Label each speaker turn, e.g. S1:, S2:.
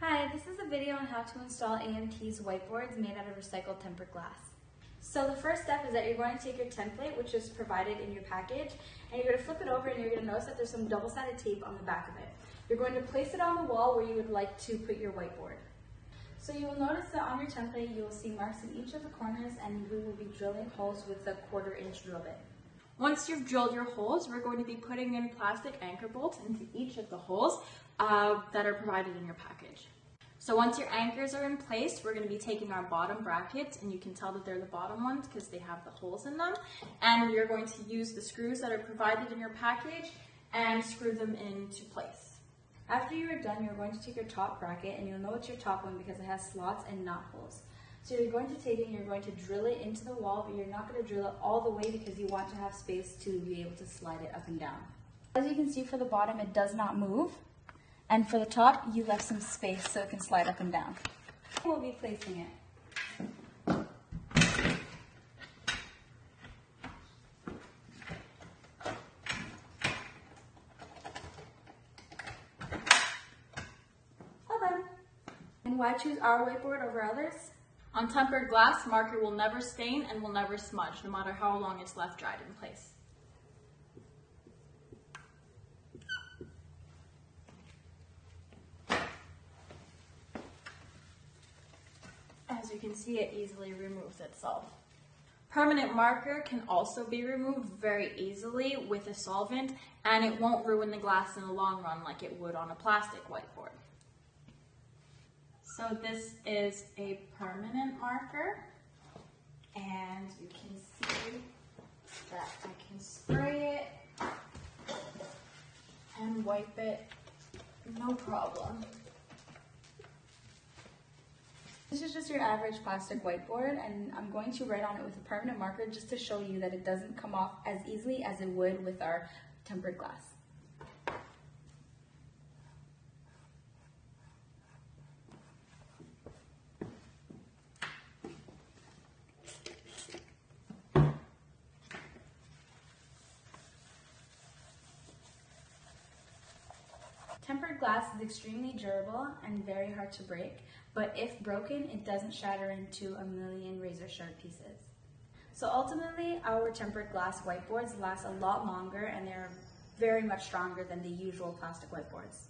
S1: Hi, this is a video on how to install AMT's whiteboards made out of recycled tempered glass. So the first step is that you're going to take your template, which is provided in your package, and you're going to flip it over and you're going to notice that there's some double-sided tape on the back of it. You're going to place it on the wall where you would like to put your whiteboard. So you will notice that on your template you will see marks in each of the corners, and we will be drilling holes with a 1/4-inch drill bit.
S2: Once you've drilled your holes, we're going to be putting in plastic anchor bolts into each of the holes that are provided in your package. So once your anchors are in place, we're going to be taking our bottom brackets, and you can tell that they're the bottom ones because they have the holes in them, and we're going to use the screws that are provided in your package and screw them into place.
S1: After you are done, you're going to take your top bracket, and you'll know it's your top one because it has slots and not holes. So you're going to take it and you're going to drill it into the wall, but you're not going to drill it all the way because you want to have space to be able to slide it up and down. As you can see, for the bottom, it does not move. And for the top, you left some space so it can slide up and down. We'll be placing it. Well done. And why choose our whiteboard over others?
S2: On tempered glass, marker will never stain and will never smudge, no matter how long it's left dried in place. As you can see, it easily removes itself. Permanent marker can also be removed very easily with a solvent, and it won't ruin the glass in the long run like it would on a plastic whiteboard. So this is a permanent marker, and you can see that I can spray it and wipe it, no problem.
S1: This is just your average plastic whiteboard, and I'm going to write on it with a permanent marker just to show you that it doesn't come off as easily as it would with our tempered glass. Tempered glass is extremely durable and very hard to break, but if broken, it doesn't shatter into a million razor sharp pieces. So ultimately, our tempered glass whiteboards last a lot longer, and they're very much stronger than the usual plastic whiteboards.